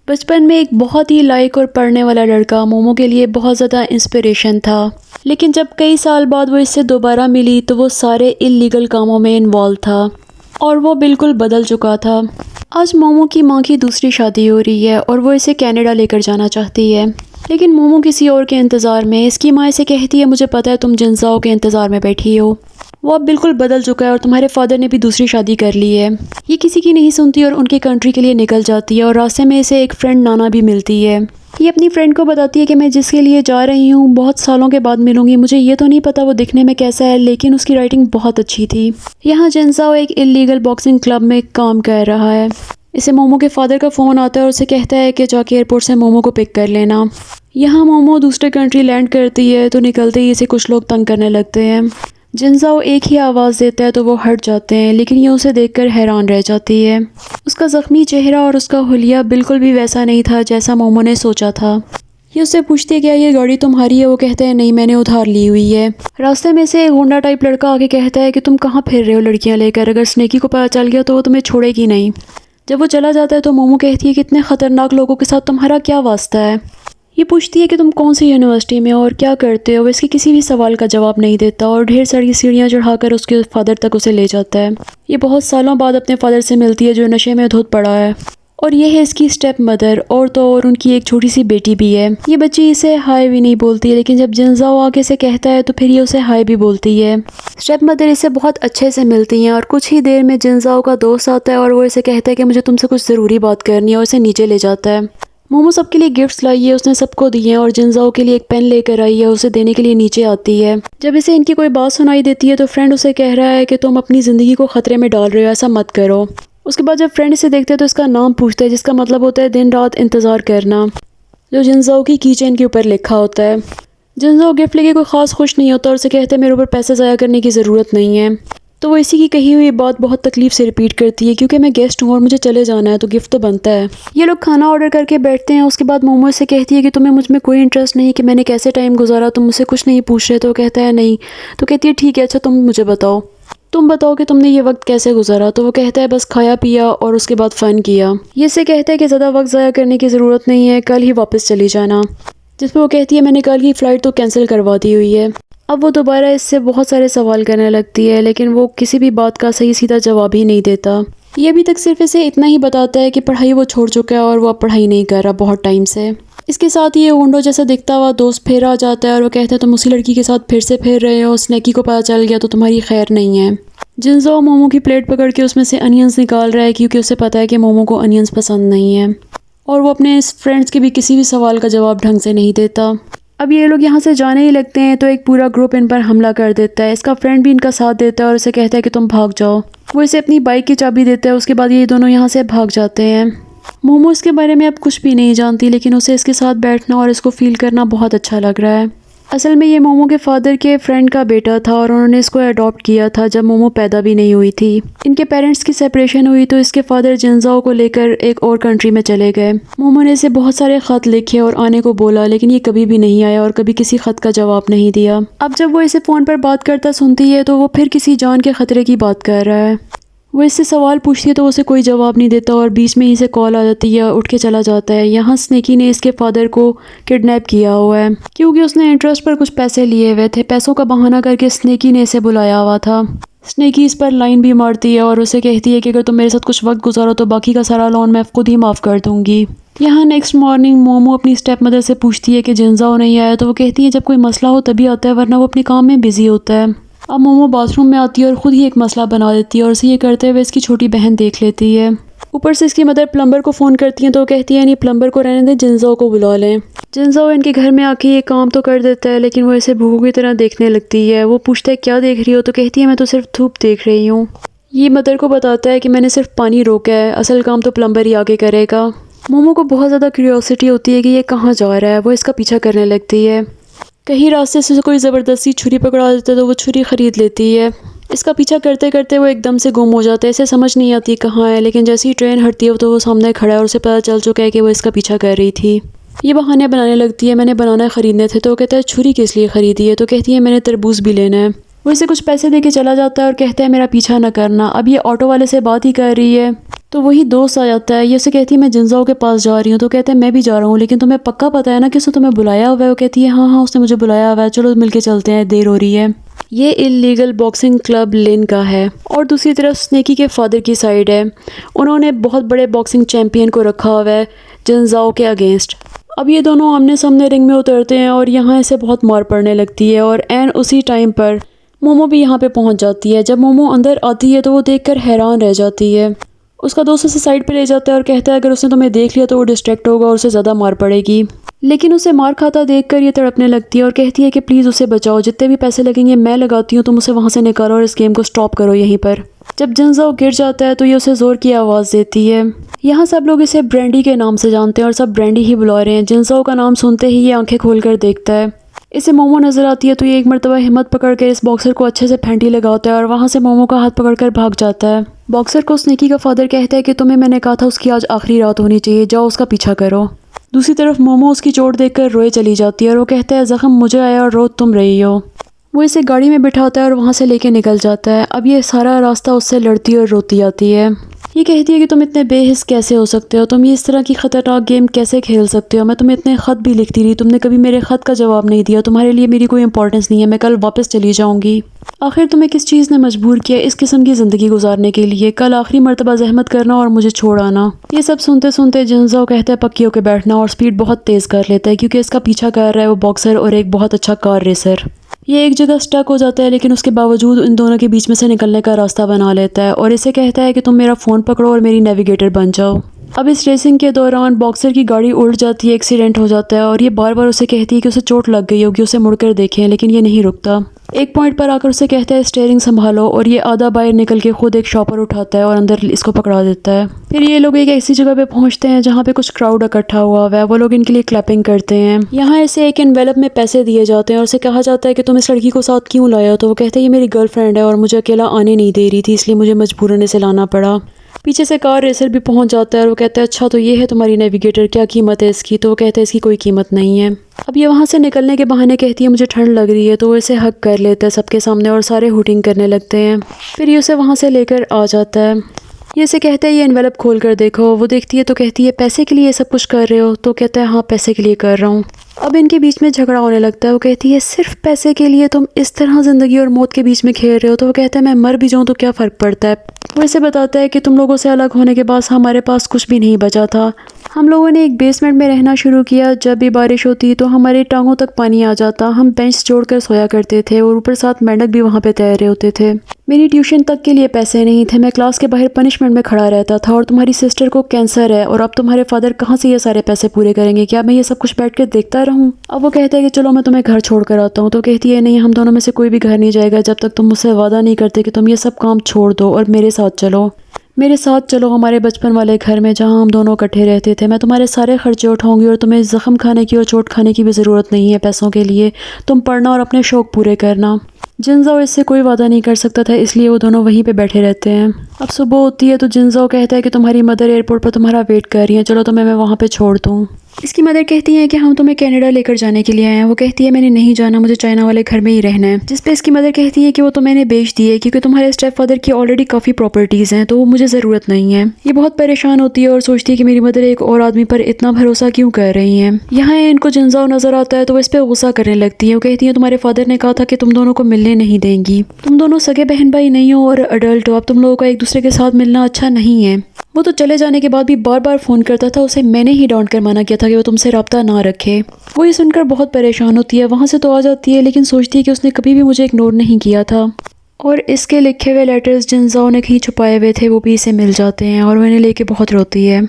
बचपन में एक बहुत ही लाइक और पढ़ने वाला लड़का मोमो के लिए बहुत ज़्यादा इंस्पिरेशन था। लेकिन जब कई साल बाद वो इससे दोबारा मिली तो वो सारे इल्लीगल कामों में इन्वॉल्व था और वो बिल्कुल बदल चुका था। आज मोमो की माँ की दूसरी शादी हो रही है और वो इसे कनाडा लेकर जाना चाहती है, लेकिन मोमो किसी और के इंतज़ार में। इसकी माँ इसे कहती है, मुझे पता है तुम जिनजाओ के इंतज़ार में बैठी हो, वो अब बिल्कुल बदल चुका है और तुम्हारे फादर ने भी दूसरी शादी कर ली है। ये किसी की नहीं सुनती और उनकी कंट्री के लिए निकल जाती है और रास्ते में इसे एक फ्रेंड नाना भी मिलती है। ये अपनी फ्रेंड को बताती है कि मैं जिसके लिए जा रही हूँ बहुत सालों के बाद मिलूंगी। मुझे ये तो नहीं पता वो दिखने में कैसा है, लेकिन उसकी राइटिंग बहुत अच्छी थी। यहाँ जिनजाओ एक इल्लीगल बॉक्सिंग क्लब में काम कर रहा है। इसे मोमो के फादर का फ़ोन आता है और उसे कहता है कि जाके एयरपोर्ट से मोमो को पिक कर लेना। यहाँ मोमो दूसरे कंट्री लैंड करती है तो निकलते ही इसे कुछ लोग तंग करने लगते हैं। जिनजाओ एक ही आवाज़ देता है तो वो हट जाते हैं, लेकिन ये उसे देखकर हैरान रह जाती है। उसका ज़ख्मी चेहरा और उसका हुलिया बिल्कुल भी वैसा नहीं था जैसा मोमो ने सोचा था। ये उससे पूछती है, क्या ये गाड़ी तुम्हारी है? वो कहते हैं, नहीं, मैंने उधार ली हुई है। रास्ते में से एक गुंडा टाइप लड़का आके कहता है कि तुम कहाँ फिर रहे हो लड़कियाँ लेकर? अगर स्नेकी को पता चल गया तो वो तुम्हें छोड़ेगी नहीं। जब वो चला जाता है तो मोमो कहती है कि इतने ख़तरनाक लोगों के साथ तुम्हारा क्या वास्ता है? ये पूछती है कि तुम कौन सी यूनिवर्सिटी में हो और क्या करते हो। वो इसके किसी भी सवाल का जवाब नहीं देता और ढेर सारी सीढ़ियाँ चढ़ाकर उसके फादर तक उसे ले जाता है। ये बहुत सालों बाद अपने फादर से मिलती है जो नशे में धुत पड़ा है, और ये है इसकी स्टेप मदर, और तो और उनकी एक छोटी सी बेटी भी है। ये बच्ची इसे हाय भी नहीं बोलती है, लेकिन जब जिनजाओ आगे से कहता है तो फिर ये उसे हाय भी बोलती है। स्टेप मदर इसे बहुत अच्छे से मिलती हैं और कुछ ही देर में जिनजाओ का दोस्त आता है और वो इसे कहता है कि मुझे तुमसे कुछ ज़रूरी बात करनी है, और इसे नीचे ले जाता है। मोमो सबके लिए गिफ्ट्स लाई है, उसने सबको दिए हैं, और जिनजाओ के लिए एक पेन लेकर आई है, उसे देने के लिए नीचे आती है। जब इसे इनकी कोई बात सुनाई देती है तो फ्रेंड उसे कह रहा है कि तुम अपनी ज़िंदगी को ख़तरे में डाल रहे हो, ऐसा मत करो। उसके बाद जब फ्रेंड इसे देखते हैं तो इसका नाम पूछता है, जिसका मतलब होता है दिन रात इंतज़ार करना, जो जिनजाओ की कीचेन के ऊपर लिखा होता है। जिनजाओ गिफ्ट लेके कोई ख़ास खुश नहीं होता और उसे कहते हैं मेरे ऊपर पैसे ज़ाया करने की ज़रूरत नहीं है। तो वो इसी की कही हुई बात बहुत तकलीफ से रिपीट करती है, क्योंकि मैं गेस्ट हूँ और मुझे चले जाना है तो गिफ्ट तो बनता है। ये लोग खाना ऑर्डर करके बैठते हैं। उसके बाद मोमो से कहती है कि तुम्हें मुझ में कोई इंटरेस्ट नहीं कि मैंने कैसे टाइम गुजारा, तुम मुझसे कुछ नहीं पूछ रहे। तो वो कहता है नहीं। तो कहती है ठीक है, अच्छा तुम मुझे बताओ, तुम बताओ कि तुमने ये वक्त कैसे गुजारा। तो वो कहता है बस खाया पिया और उसके बाद फ़न किया। ये से कहता है कि ज़्यादा वक्त ज़ाया करने की ज़रूरत नहीं है, कल ही वापस चली जाना। जिस पर वो कहती है मैंने कल की फ़्लाइट तो कैंसिल करवा दी हुई है। अब वो दोबारा इससे बहुत सारे सवाल करने लगती है, लेकिन वो किसी भी बात का सही सीधा जवाब ही नहीं देता। ये अभी तक सिर्फ इसे इतना ही बताता है कि पढ़ाई वो छोड़ चुका है और वो अब पढ़ाई नहीं कर रहा बहुत टाइम से। इसके साथ ये गुंडो जैसा दिखता हुआ दोस्त फिर आ जाता है और वो कहता है तुम उसी लड़की के साथ फिर से फिर रहे हो, स्नेकी को पता चल गया तो तुम्हारी खैर नहीं है। जिनजाओ मोमो की प्लेट पकड़ के उसमें से अनियंस निकाल रहा है, क्योंकि उसे पता है कि मोमो को अनियंस पसंद नहीं है, और वो अपने फ्रेंड्स के भी किसी भी सवाल का जवाब ढंग से नहीं देता। अब ये लोग यहाँ से जाने ही लगते हैं तो एक पूरा ग्रुप इन पर हमला कर देता है। इसका फ्रेंड भी इनका साथ देता है और उसे कहता है कि तुम भाग जाओ। वो इसे अपनी बाइक की चाबी देता है। उसके बाद ये दोनों यहाँ से भाग जाते हैं। मोमो इसके बारे में अब कुछ भी नहीं जानती, लेकिन उसे इसके साथ बैठना और इसको फील करना बहुत अच्छा लग रहा है। असल में ये मोमो के फादर के फ्रेंड का बेटा था और उन्होंने इसको अडॉप्ट किया था जब मोमो पैदा भी नहीं हुई थी। इनके पेरेंट्स की सेपरेशन हुई तो इसके फादर जिनजाओ को लेकर एक और कंट्री में चले गए। मोमो ने इसे बहुत सारे ख़त लिखे और आने को बोला, लेकिन ये कभी भी नहीं आया और कभी किसी ख़त का जवाब नहीं दिया। अब जब वो इसे फ़ोन पर बात करता सुनती है तो वो फिर किसी जान के ख़तरे की बात कर रहा है। वो इससे सवाल पूछती है तो उसे कोई जवाब नहीं देता और बीच में ही से कॉल आ जाती है, उठ के चला जाता है। यहाँ स्नेकी ने इसके फादर को किडनैप किया हुआ है, क्योंकि उसने इंटरेस्ट पर कुछ पैसे लिए हुए थे। पैसों का बहाना करके स्नेकी ने इसे बुलाया हुआ था। स्नेकी इस पर लाइन भी मारती है और उसे कहती है कि अगर तुम मेरे साथ कुछ वक्त गुजारो तो बाकी का सारा लोन मैं खुद ही माफ़ कर दूँगी। यहाँ नेक्स्ट मॉर्निंग मोमो अपनी स्टेप मदर से पूछती है कि जिनजाओ नहीं आया, तो वो कहती है जब कोई मसला हो तभी आता है, वरना वो अपने काम में बिजी होता है। अब मोमो बाथरूम में आती है और ख़ुद ही एक मसला बना देती है और उसे ये करते हुए इसकी छोटी बहन देख लेती है। ऊपर से इसकी मदर प्लम्बर को फ़ोन करती है तो वो कहती है नहीं, प्लम्बर को रहने दें, जिनजाओ को बुला लें। जिनजाओ इनके घर में आके ये काम तो कर देता है, लेकिन वो इसे भूखों की तरह देखने लगती है। वो पूछता है क्या देख रही हो? तो कहती है मैं तो सिर्फ धूप देख रही हूँ। ये मदर को बताता है कि मैंने सिर्फ पानी रोका है, असल काम तो प्लम्बर ही आगे करेगा। मोमो को बहुत ज़्यादा क्यूरियोसिटी होती है कि ये कहाँ जा रहा है। वो इसका पीछा करने लगती है। कहीं रास्ते से कोई ज़बरदस्ती छुरी पकड़ा देता है तो वो छुरी ख़रीद लेती है। इसका पीछा करते करते वो एकदम से गुम हो जाता है। इसे समझ नहीं आती कहाँ है, लेकिन जैसे ही ट्रेन हटती है तो वो सामने खड़ा है और उसे पता चल चुका है कि वो इसका पीछा कर रही थी। ये बहाने बनाने लगती है, मैंने बनाना ख़रीदने थे। तो वो कहता है छुरी किस लिए ख़रीदी है? तो कहती है मैंने तरबूज भी लेना है। वो इसे कुछ पैसे दे के चला जाता है और कहता है मेरा पीछा न करना। अब ये ऑटो वाले से बात ही कर रही है तो वही दोस्त आ जाता है। ये उसे कहती है मैं जिनजाओ के पास जा रही हूँ। तो कहता है मैं भी जा रहा हूँ, लेकिन तुम्हें पक्का पता है ना कि उसने तुम्हें बुलाया हुआ है? वो कहती है हाँ हाँ उसने मुझे बुलाया हुआ है, चलो मिलके चलते हैं, देर हो रही है। ये इल्लीगल बॉक्सिंग क्लब लिन का है और दूसरी तरफ स्नेकी के फादर की साइड है। उन्होंने बहुत बड़े बॉक्सिंग चैम्पियन को रखा हुआ है जिनजाओ के अगेंस्ट। अब ये दोनों आमने सामने रिंग में उतरते हैं और यहाँ इसे बहुत मार पड़ने लगती है और एन उसी टाइम पर मोमो भी यहाँ पे पहुँच जाती है। जब मोमो अंदर आती है तो वो देखकर हैरान रह जाती है। उसका दोस्त उसे साइड पे ले जाता है और कहता है अगर उसने तुम्हें देख लिया तो वो डिस्ट्रैक्ट होगा और उसे ज़्यादा मार पड़ेगी। लेकिन उसे मार खाता देखकर ये तड़पने लगती है और कहती है कि प्लीज़ उसे बचाओ, जितने भी पैसे लगेंगे मैं लगाती हूँ, तुम उसे वहाँ से निकालो और इस गेम को स्टॉप करो यहीं पर। जब जिनजाओ गिर जाता है तो ये उसे ज़ोर की आवाज़ देती है। यहाँ सब लोग इसे ब्रेंडी के नाम से जानते हैं और सब ब्रेंडी ही बुला रहे हैं। जिनजाओ का नाम सुनते ही ये आंखें खोलकर देखता है। इसे मोमो नज़र आती है तो ये एक मरतबा हिम्मत पकड़ के इस बॉक्सर को अच्छे से फेंटी लगाता है और वहाँ से मोमो का हाथ पकड़कर भाग जाता है। बॉक्सर को स्नेकी का फादर कहता है कि तुम्हें मैंने कहा था उसकी आज आखिरी रात होनी चाहिए, जाओ उसका पीछा करो। दूसरी तरफ मोमो उसकी चोट देखकर रोए चली जाती है और वो कहता है ज़ख्म मुझे आया और रो तुम रही हो। वो इसे गाड़ी में बिठाता है और वहाँ से लेके निकल जाता है। अब ये सारा रास्ता उससे लड़ती और रोती आती है। ये कहती है कि तुम इतने बेहिस कैसे हो सकते हो, तुम ये इस तरह की ख़तरनाक गेम कैसे खेल सकते हो, मैं तुम्हें इतने ख़त भी लिखती रही, तुमने कभी मेरे ख़त का जवाब नहीं दिया, तुम्हारे लिए मेरी कोई इंपॉर्टेंस नहीं है, मैं कल वापस चली जाऊँगी। आखिर तुम्हें किस चीज़ ने मजबूर किया इस किस्म की ज़िंदगी गुजारने के लिए, कल आखिरी मरतबा जहमत करना और मुझे छोड़ आना। ये सब सुनते सुनते जिनजाओ कहता है पक्की होकर बैठना और स्पीड बहुत तेज़ कर लेता है क्योंकि इसका पीछा कर रहा है वो बॉक्सर और एक बहुत अच्छा कार रेसर। ये एक जगह स्टक हो जाता है लेकिन उसके बावजूद इन दोनों के बीच में से निकलने का रास्ता बना लेता है और इसे कहता है कि तुम मेरा फ़ोन पकड़ो और मेरी नेविगेटर बन जाओ। अब इस रेसिंग के दौरान बॉक्सर की गाड़ी उल्ट जाती है, एक्सीडेंट हो जाता है और ये बार बार उसे कहती है कि उसे चोट लग गई होगी, उसे मुड़कर देखें, लेकिन ये नहीं रुकता। एक पॉइंट पर आकर उसे कहता है स्टीयरिंग संभालो और ये आधा बाहर निकल के खुद एक शॉपर उठाता है और अंदर इसको पकड़ा देता है। फिर ये लोग एक ऐसी जगह पे पहुंचते हैं जहाँ पे कुछ क्राउड इकट्ठा हुआ है, वो लोग इनके लिए क्लैपिंग करते हैं। यहाँ इसे एक एनवेलप में पैसे दिए जाते हैं और उसे कहा जाता है कि तुम इस लड़की को साथ क्यों लाए हो? तो वो कहते हैं ये मेरी गर्लफ्रेंड है और मुझे अकेला आने नहीं दे रही थी, इसलिए मुझे मजबूरन इसे लाना पड़ा। पीछे से कार रेसर भी पहुंच जाता है और वो कहता है अच्छा तो ये है तुम्हारी नेविगेटर, क्या कीमत है इसकी? तो वो कहता है इसकी कोई कीमत नहीं है। अब ये वहाँ से निकलने के बहाने कहती है मुझे ठंड लग रही है, तो वो इसे हक कर लेता है सबके सामने और सारे हुटिंग करने लगते हैं। फिर ये उसे वहाँ से लेकर आ जाता है। ये इसे कहता है ये एनवेलप खोल कर देखो। वो देखती है तो कहती है पैसे के लिए ये सब कुछ कर रहे हो? तो कहता है हाँ पैसे के लिए कर रहा हूँ। अब इनके बीच में झगड़ा होने लगता है। वो कहती है सिर्फ पैसे के लिए तुम इस तरह ज़िंदगी और मौत के बीच में खेल रहे हो? तो वो कहता है मैं मर भी जाऊँ तो क्या फ़र्क पड़ता है। वो इसे बताता है कि तुम लोगों से अलग होने के बाद हमारे पास कुछ भी नहीं बचा था। हम लोगों ने एक बेसमेंट में रहना शुरू किया, जब भी बारिश होती तो हमारे टांगों तक पानी आ जाता, हम बेंच जोड़कर सोया करते थे और ऊपर साथ मेंढक भी वहाँ पे तैर रहे होते थे। मेरी ट्यूशन तक के लिए पैसे नहीं थे, मैं क्लास के बाहर पनिशमेंट में खड़ा रहता था और तुम्हारी सिस्टर को कैंसर है और अब तुम्हारे फादर कहाँ से ये सारे पैसे पूरे करेंगे? क्या मैं ये सब कुछ बैठ कर देखता रहूँ? अब वो कहता है कि चलो मैं तुम्हें घर छोड़ कर आता हूँ। तो कहती है नहीं, हम दोनों में से कोई भी घर नहीं जाएगा जब तक तुम मुझसे वादा नहीं करते कि तुम ये सब काम छोड़ दो और मेरे साथ चलो। मेरे साथ चलो हमारे बचपन वाले घर में जहाँ हम दोनों इकट्ठे रहते थे। मैं तुम्हारे सारे खर्चे उठाऊंगी और तुम्हें ज़ख्म खाने की और चोट खाने की भी ज़रूरत नहीं है पैसों के लिए। तुम पढ़ना और अपने शौक़ पूरे करना। जिनजाओ इससे कोई वादा नहीं कर सकता था, इसलिए वो दोनों वहीं पे बैठे रहते हैं। अब सुबह होती है तो जिनजाओ कहता है कि तुम्हारी मदर एयरपोर्ट पर तुम्हारा वेट कर रही है, चलो तुम्हें मैं वहाँ पे छोड़ दूँ। इसकी मदर कहती है कि हम तुम्हें कनाडा लेकर जाने के लिए आए हैं। वो कहती है मैंने नहीं जाना, मुझे चाइना वाले घर में ही रहना है। जिस पे इसकी मदर कहती है कि वो तो मैंने बेच दी है क्योंकि तुम्हारे स्टेप फादर की ऑलरेडी काफ़ी प्रॉपर्टीज़ हैं, तो वो मुझे ज़रूरत नहीं है। ये बहुत परेशान होती है और सोचती है कि मेरी मदर एक और आदमी पर इतना भरोसा क्यों कर रही हैं। यहाँ इनको जिनजाओ नज़र आता है तो वो इस पर गुस्सा करने लगती है। वो कहती है तुम्हारे फादर ने कहा था कि तुम दोनों को मिलने नहीं देंगी, तुम दोनों सगे बहन भाई नहीं हो और अडल्ट हो, अब तुम लोगों का एक दूसरे के साथ मिलना अच्छा नहीं है। वो तो चले जाने के बाद भी बार बार फ़ोन करता था, उसे मैंने ही डांट कर मना किया था कि वो तुमसे रब्ता ना रखे। वो ये सुनकर बहुत परेशान होती है, वहाँ से तो आ जाती है लेकिन सोचती है कि उसने कभी भी मुझे इग्नोर नहीं किया था। और इसके लिखे हुए लेटर्स जिनजाओ ने कहीं छुपाए हुए थे वो भी इसे मिल जाते हैं और वो इन्हें लेके बहुत रोती है।